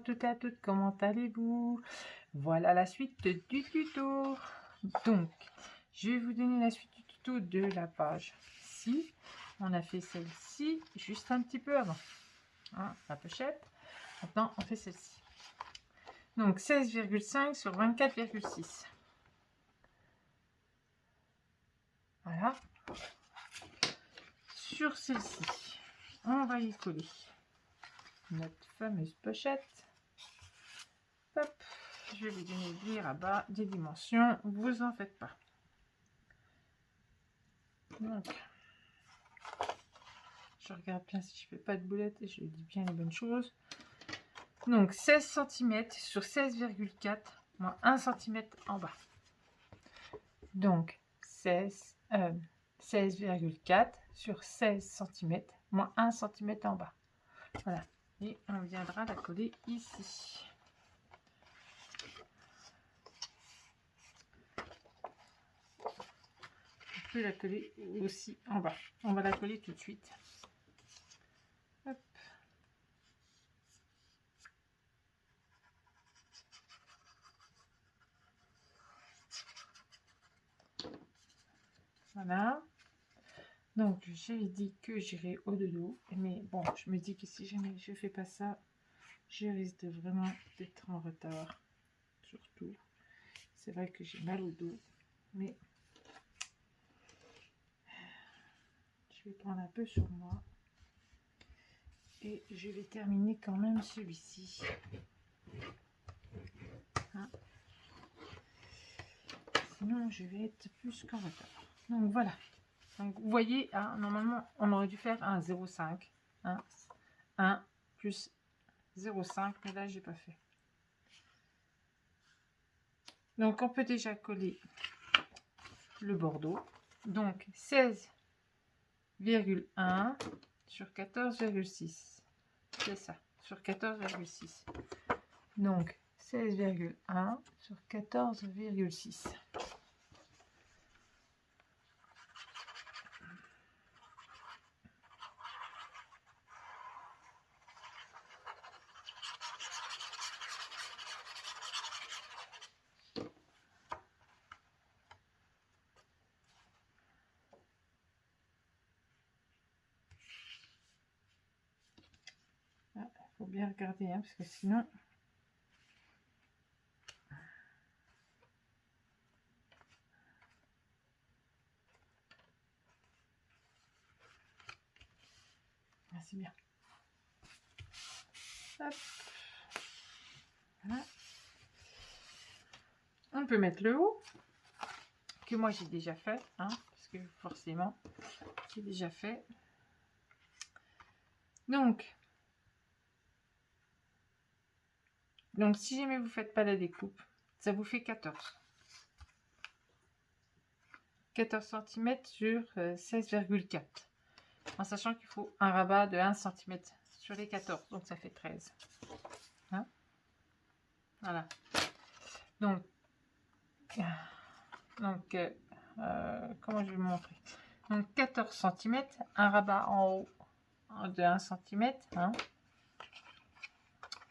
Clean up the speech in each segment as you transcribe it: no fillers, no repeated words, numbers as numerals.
toutes et à toutes, comment allez-vous? Voilà la suite du tuto. Donc, je vais vous donner la suite du tuto de la page 6. On a fait celle-ci juste un petit peu avant, hein, la pochette. Maintenant, on fait celle-ci. Donc, 16,5 sur 24,6. Voilà. Sur celle-ci, on va y coller notre fameuse pochette. Hop, je vais vous donner des rabats, des dimensions, vous en faites pas. Donc, je regarde bien si je fais pas de boulettes et je dis bien les bonnes choses. Donc 16 cm sur 16,4 moins 1 cm en bas. Donc 16,4 sur 16 cm moins 1 cm en bas. Voilà. Et on viendra la coller ici. On peut la coller aussi en bas. On va la coller tout de suite. Hop. Voilà. Donc j'avais dit que j'irai au dodo, mais bon, je me dis que si jamais je fais pas ça, je risque vraiment d'être en retard. Surtout, c'est vrai que j'ai mal au dos, mais je vais prendre un peu sur moi et je vais terminer quand même celui-ci. Hein, sinon, je vais être plus qu'en retard. Donc voilà. Donc vous voyez, hein, normalement, on aurait dû faire un 0,5, hein, 1 plus 0,5, mais là, j'ai pas fait. Donc on peut déjà coller le bordeaux. Donc 16,1 sur 14,6. C'est ça, sur 14,6. Donc 16,1 sur 14,6. Il faut bien regarder, hein, parce que sinon... Ah, c'est bien. Hop. Voilà. On peut mettre le haut, que moi j'ai déjà fait, hein, parce que forcément, j'ai déjà fait. Donc si jamais vous ne faites pas la découpe, ça vous fait 14 cm sur 16,4, en sachant qu'il faut un rabat de 1 cm sur les 14, donc ça fait 13. Hein, voilà. Donc comment je vais vous montrer? Donc 14 cm, un rabat en haut de 1 cm. Hein,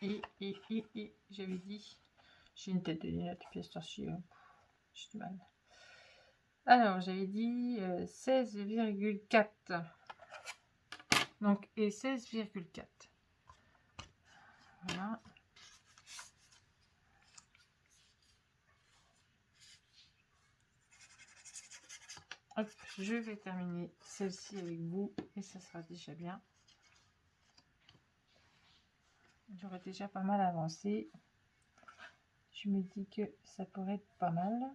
et j'avais dit, j'ai une tête de lunette, pièce torchée, j'ai du mal. Alors j'avais dit 16,4. Donc et 16,4. Voilà. Hop, je vais terminer celle-ci avec vous et ça sera déjà bien. J'aurais déjà pas mal avancé. Je me dis que ça pourrait être pas mal.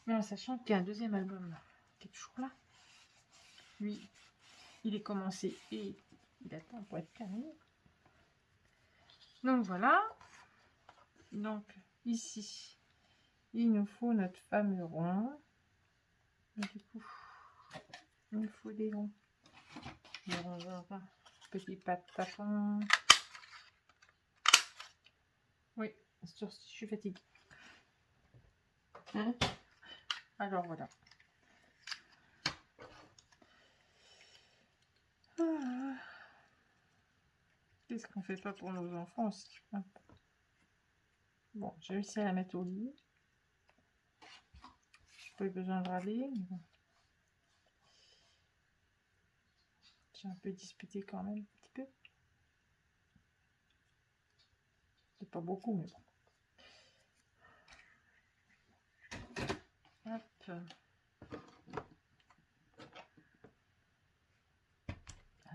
Mais en sachant qu'il y a un deuxième album qui est toujours là. Lui, il est commencé et il attend pour être terminé. Donc voilà. Donc ici, il nous faut notre fameux rond. Et du coup, il nous faut des ronds. Des ronds, petit patapon. Oui, je suis fatiguée. Hein? Alors voilà. Qu'est-ce qu'on fait pas pour nos enfants aussi, hein. Bon, j'ai réussi à la mettre au lit. J'ai pas eu besoin de râler, mais bon. J'ai un peu disputé quand même, un petit peu. C'est pas beaucoup, mais bon. Hop.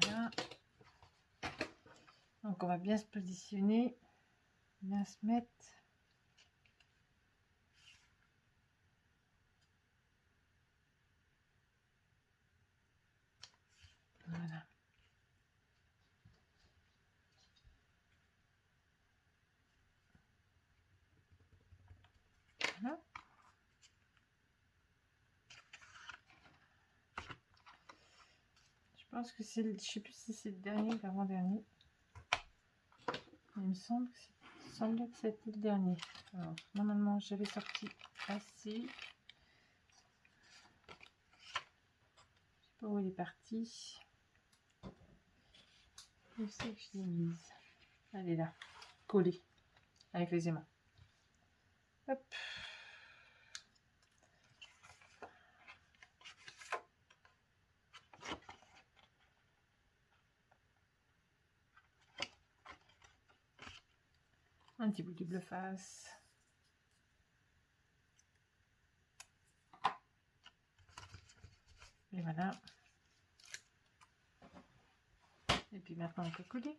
Voilà. Donc on va bien se positionner, bien se mettre. Voilà. Voilà. Je pense que c'est, je sais plus si c'est le dernier ou l'avant-dernier. Il me semble que c'était le dernier. Alors, normalement, j'avais sorti assez. Je sais pas où il est parti. Où c'est que je l'ai mise? Elle est là, collée avec les aimants. Hop. Un petit bout de bleu face. Et voilà. Et puis maintenant on peut coller.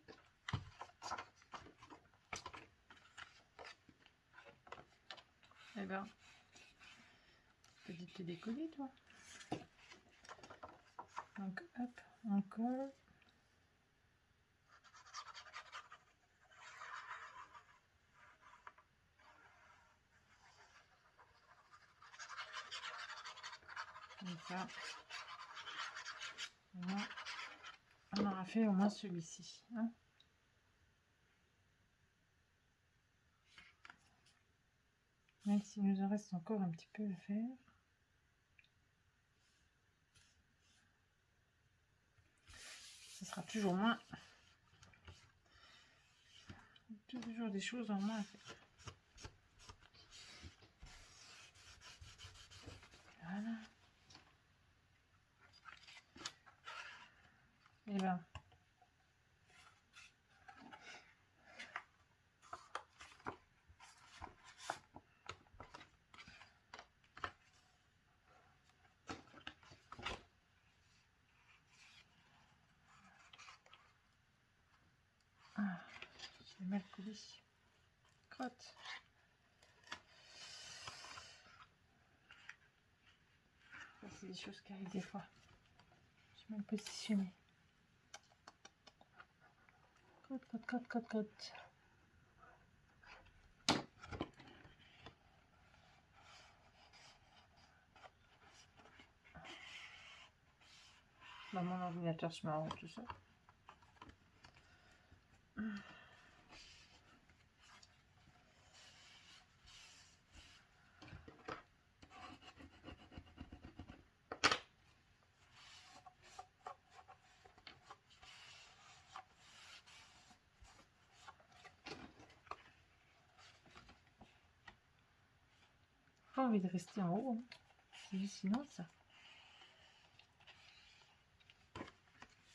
Eh ben, tu peux te décoller toi. Donc hop, on colle. Comme ça. Voilà. On aura fait au moins celui-ci, hein. Même s'il nous en reste encore un petit peu à faire. Ce sera toujours moins. Toujours des choses en moins à faire. Voilà. Et ben. Ah, j'ai mal collé. Crotte. Ça, c'est des choses qui arrivent des fois. J'ai mal positionné. Crotte, crotte, crotte, crotte, crotte. Bah, mon ordinateur se met en route tout ça. Pas envie de rester en haut, hein. C'est hallucinant ça.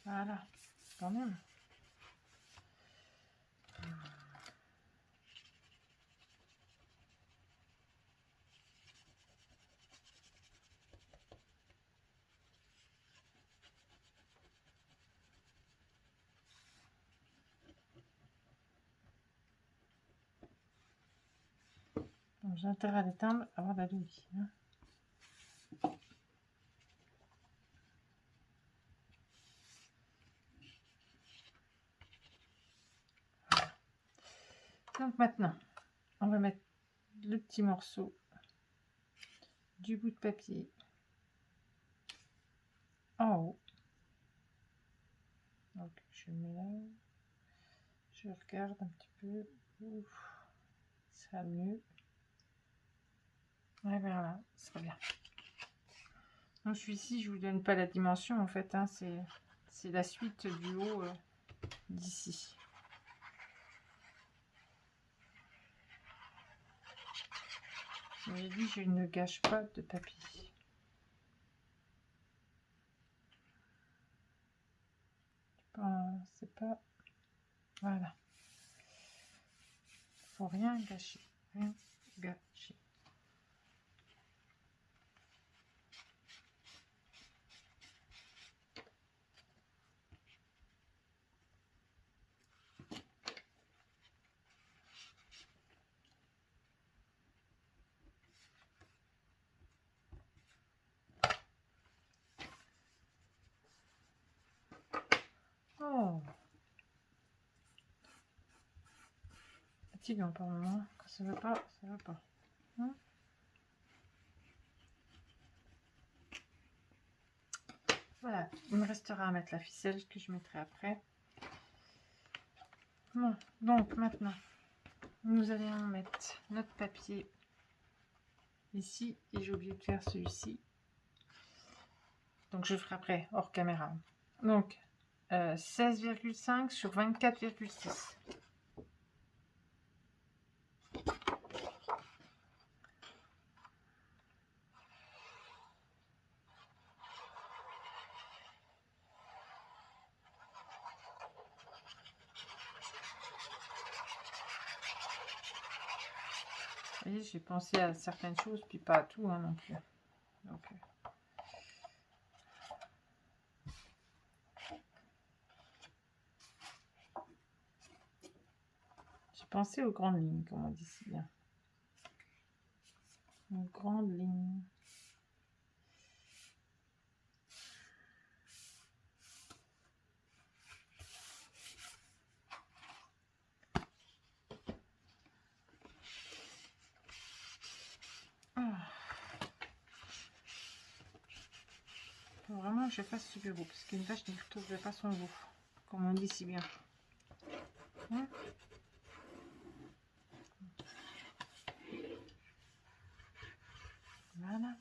Voilà, quand même. Donc j'ai intérêt à l'éteindre avant d'allumer, hein. Voilà. Donc maintenant, on va mettre le petit morceau du bout de papier en haut. Donc je mets là, je regarde un petit peu. Ouf, ça va mieux. Ouais, voilà, ça va bien. Donc celui-ci, je vous donne pas la dimension en fait, hein, c'est la suite du haut d'ici. J'ai dit, je ne gâche pas de papier. C'est pas... Voilà. Faut rien gâcher. Rien gâcher. Oh, fatigant par moment. Quand ça va pas, ça va pas. Hein? Voilà, il me restera à mettre la ficelle que je mettrai après. Bon, donc maintenant, nous allons mettre notre papier ici et j'ai oublié de faire celui-ci. Donc je ferai après hors caméra. Donc 16,5 sur 24,6. Vous voyez, j'ai pensé à certaines choses, puis pas à tout hein, non plus. Donc, j'ai pensé aux grandes lignes, comme on dit si bien. Aux grandes lignes. Faut vraiment que je fasse ce bureau, parce qu'une vache ne retrouverait pas son veau, comme on dit si bien. Hein? Voilà.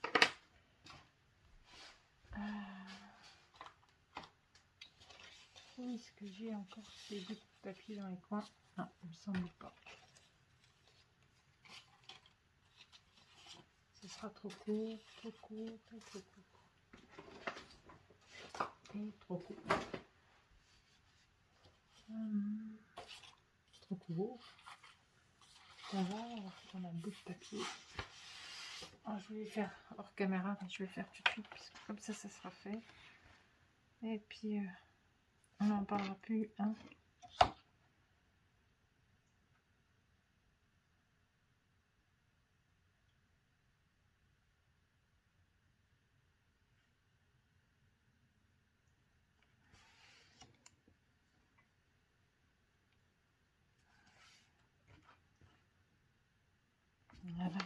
Où est-ce que j'ai encore ces deux papiers dans les coins? Non, il me semble pas. Ce sera trop court, trop court, trop court. Et trop court. Trop court. On va on a un bout de papier. Oh, je vais faire hors caméra, mais je vais le faire tout de suite, parce que comme ça sera fait. Et puis, on n'en parlera plus. Hein. Voilà.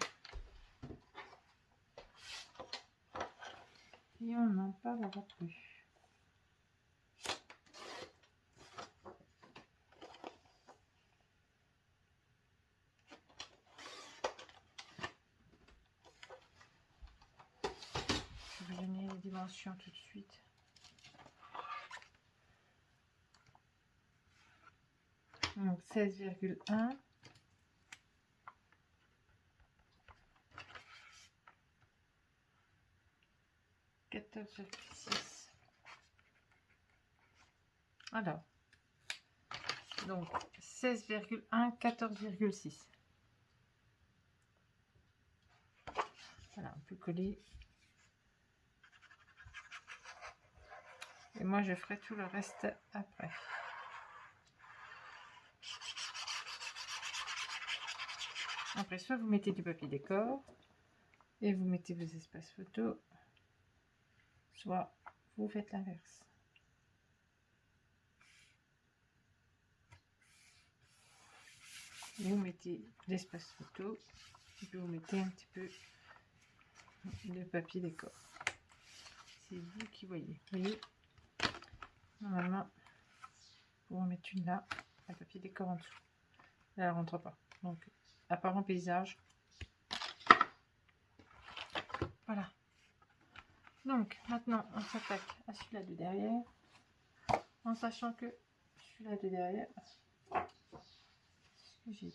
Et on n'en parlera plus. Je vais donner les dimensions tout de suite. Donc 16,1. 14,6. Alors, donc 16,1, 14,6. Voilà, on peut coller. Et moi, je ferai tout le reste après. Après, soit vous mettez du papier décor et vous mettez vos espaces photos, soit vous faites l'inverse. Vous mettez l'espace photo et puis vous mettez un petit peu de papier décor. C'est vous qui voyez. Vous voyez, normalement, vous en mettez une là, un papier décor en dessous. Là, elle rentre pas. Donc, apparent paysage. Voilà. Donc, maintenant, on s'attaque à celui-là de derrière. En sachant que celui-là de derrière, je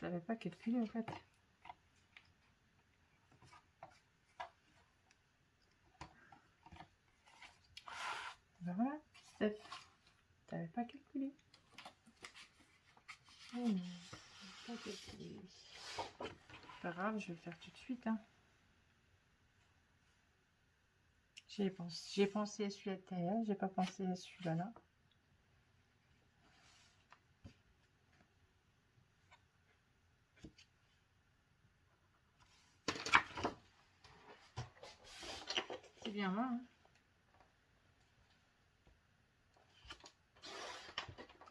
l'avais pas calculé en fait. pas calculé. Oh, pas calculé. Pas grave, je vais le faire tout de suite. Hein. J'ai pensé à celui-là derrière, j'ai pas pensé à celui-là là. C'est bien moi. Hein.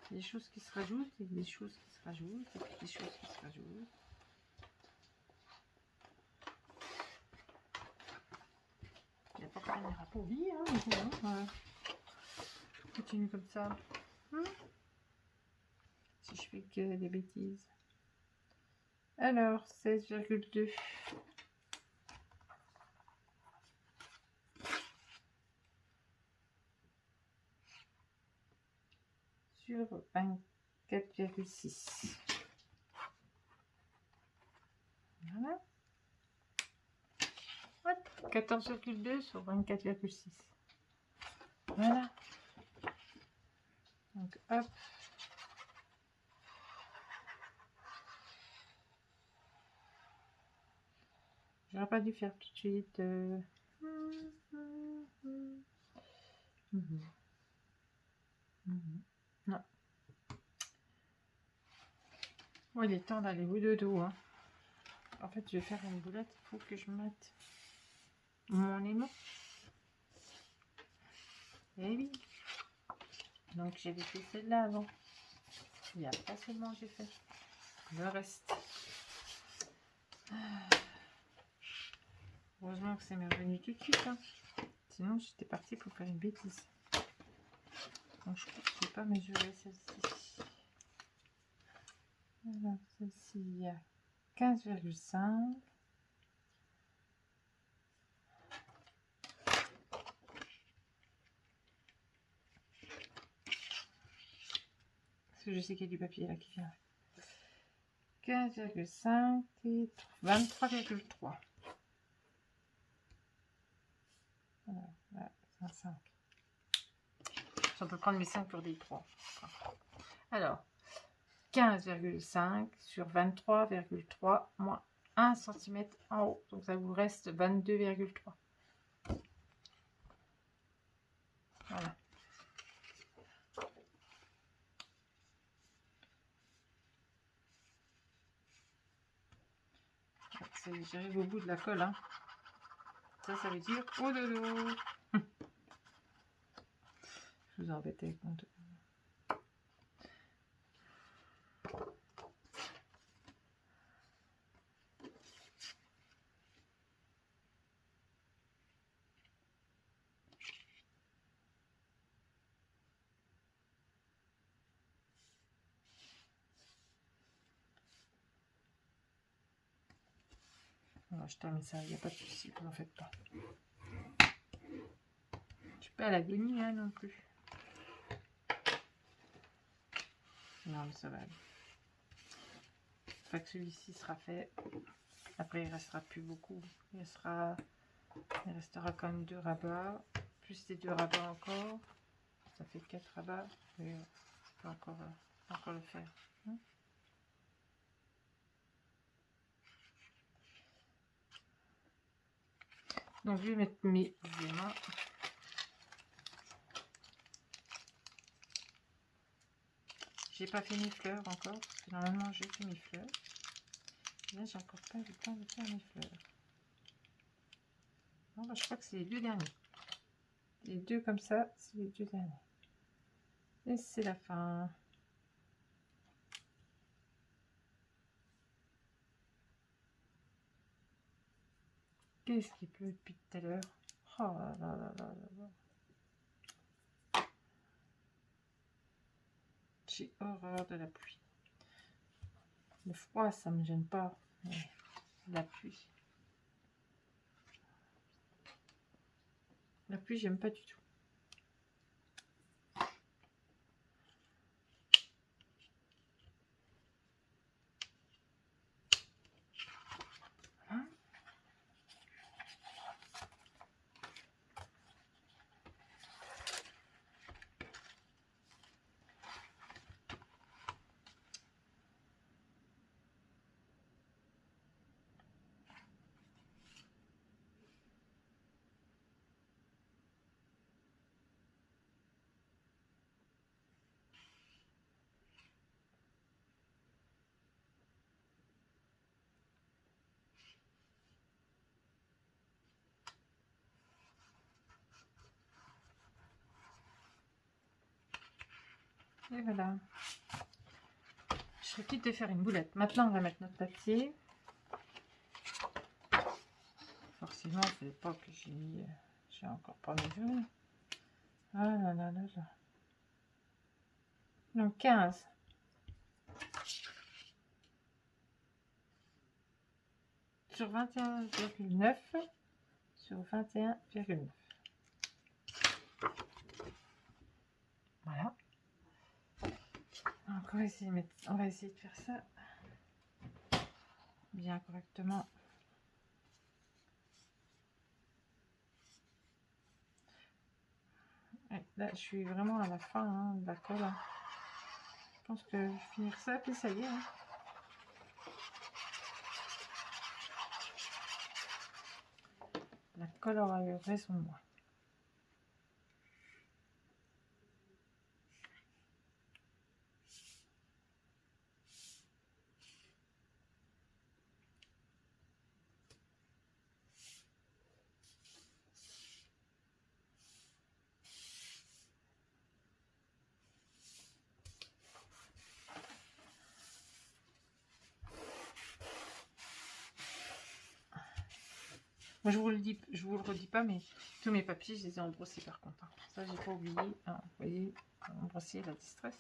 Des choses qui se rajoutent et des choses qui se rajoutent et puis des choses qui se rajoutent. Il n'y a pas de caméra pour vie, hein, continue comme ça. Si je fais que des bêtises. Alors, 16,2. Sur 24,6. Voilà. 14,2 sur 24,6. Voilà. Donc, hop. J'aurais pas dû faire tout de suite. Non. Bon, il est temps d'aller au dodo. Hein. En fait, je vais faire une boulette. Il faut que je mette mon aimant. Eh oui. Donc, j'avais fait celle-là avant. Il n'y a pas seulement j'ai fait le reste. Heureusement que ça m'est revenu tout de suite. Hein. Sinon, j'étais partie pour faire une bêtise. Donc, je crois que je n'ai pas mesuré celle-ci. Alors, celle-ci, il y a 15,5. Parce que je sais qu'il y a du papier là qui vient. 15,5 et 23,3. Alors, là, 5. On peut prendre mes 5 pour des 3. Alors, 15,5 sur 23,3 moins 1 cm en haut. Donc, ça vous reste 22,3. Voilà. J'arrive au bout de la colle. Hein. Ça veut dire oh dodo. Je vous embête avec mon dodo. Alors, je termine ça, il n'y a pas de souci, vous n'en faites pas. Je suis pas à l'agonie hein, non plus. Non, mais ça va aller. Une fois que celui-ci sera fait, après il restera plus beaucoup. Il restera quand même 2 rabats, plus les 2 rabats encore. Ça fait 4 rabats. Et on peut encore le faire. Hein. Donc je vais mettre mes aimants. J'ai pas fait mes fleurs encore, parce que normalement j'ai fait mes fleurs. Là j'ai encore pas eu le temps de faire mes fleurs. Non, bah, je crois que c'est les 2 derniers. Les 2 comme ça, c'est les 2 derniers. Et c'est la fin. Qu'est-ce qu'il pleut depuis tout à l'heure? Oh là là là là là. J'ai horreur de la pluie. Le froid, ça me gêne pas. Mais la pluie. La pluie, j'aime pas du tout. Hein? Et voilà. Je serais quitte de faire une boulette. Maintenant, on va mettre notre papier. Forcément, c'est pas que j'ai encore pas mesuré. Ah là là là là. Donc 15. Sur 21,9 sur 21,9. Voilà. Donc on va essayer de faire ça bien correctement. Ouais, là, je suis vraiment à la fin hein, de la colle. Hein. Je pense que je vais finir ça, puis ça y est. Hein. La colle aura eu raison de moi. Moi, je vous le redis pas, mais tous mes papiers, je les ai embrossés par contre. Hein. Ça, j'ai pas oublié. Hein. Vous voyez, embrosser la distress.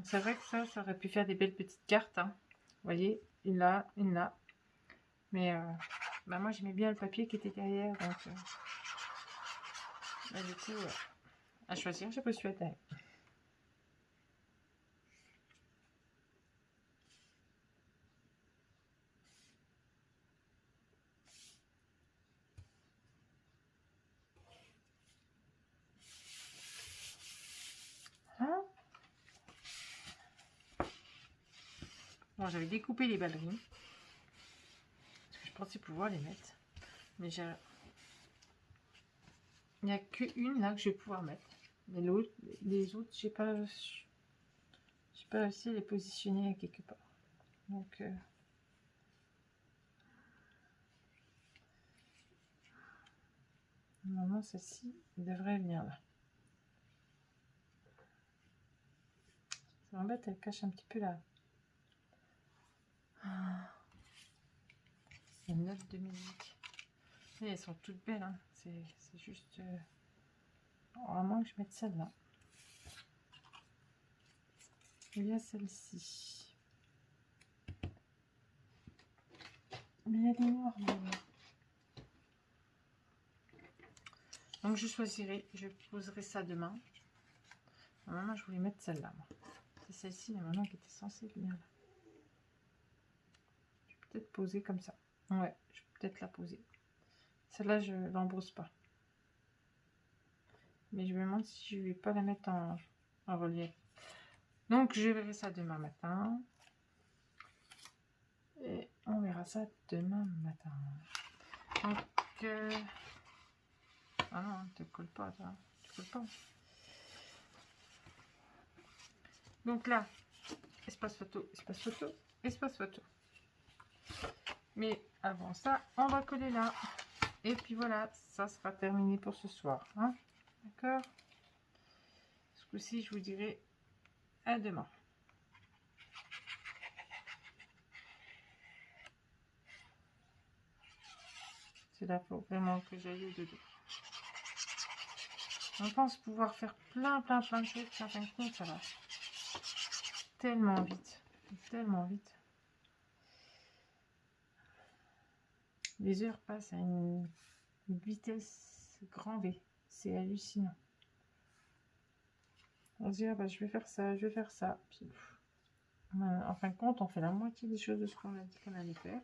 C'est vrai que ça aurait pu faire des belles petites cartes. Hein. Vous voyez, une là, une là. Mais bah moi, j'aimais bien le papier qui était derrière. Donc, bah, du coup, à choisir, j'ai pas su attaquer. Hein? Bon, j'avais découpé les ballerines. Parce que je pensais pouvoir les mettre. Mais il n'y a qu'une là que je vais pouvoir mettre. Mais l'autre, les autres, j'ai pas réussi à les positionner quelque part. Donc, normalement, celle-ci devrait venir là. Ça m'embête, elle cache un petit peu là. Les notes de musique. Et elles sont toutes belles. Hein. C'est juste... vraiment que je mette celle-là. Il y a celle-ci. Mais il y a des noirs. Donc je choisirai, je poserai ça demain. Normalement, je voulais mettre celle-là. C'est celle-ci, normalement, qui était censée venir là. Je vais peut-être poser comme ça. Ouais, je vais peut-être la poser. Celle-là, je ne l'embrosse pas. Mais je me demande si je ne vais pas la mettre en relief. Donc, je verrai ça demain matin. Et on verra ça demain matin. Donc, ah non, tu ne colles pas, toi. Tu colles pas. Donc là, espace photo, espace photo, espace photo. Mais avant ça, on va coller là. Et puis voilà, ça sera terminé pour ce soir. Hein, d'accord? Ce coup-ci, je vous dirai à demain. C'est là pour vraiment que j'aille au dodo. On pense pouvoir faire plein de choses. En fin de compte, ça va tellement vite. Tellement vite. Les heures passent à une vitesse grand V. C'est hallucinant. On se dit, ah bah, je vais faire ça, je vais faire ça. Puis, en fin de compte, on fait la moitié des choses de ce qu'on a dit qu'on allait faire.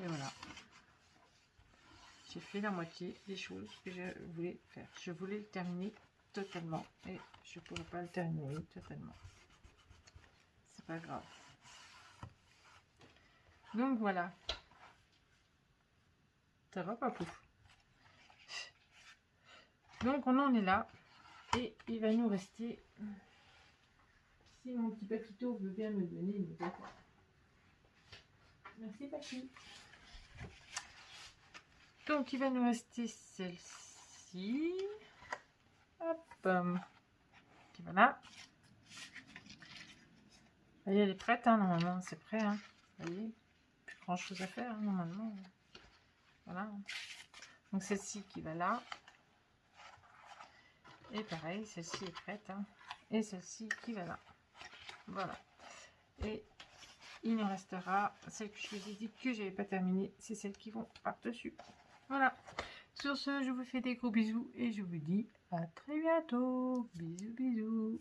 Et voilà. J'ai fait la moitié des choses que je voulais faire. Je voulais le terminer totalement. Et je ne pourrais pas le terminer totalement. C'est pas grave. Donc voilà. Ça va, papou? Donc on en est là. Et il va nous rester... Si mon petit papito veut bien me donner une boîte. Merci papy. Donc il va nous rester celle-ci. Hop. Et voilà. Vous voyez, elle est prête, hein, normalement, c'est prêt. Hein. Vous voyez, plus grand chose à faire, hein, normalement. Voilà. Donc celle-ci qui va là. Et pareil, celle-ci est prête. Hein. Et celle-ci qui va là. Voilà. Et il nous restera celle que je vous ai dit que j'avais pas terminée. C'est celles qui vont par-dessus. Voilà. Sur ce, je vous fais des gros bisous et je vous dis à très bientôt. Bisous, bisous.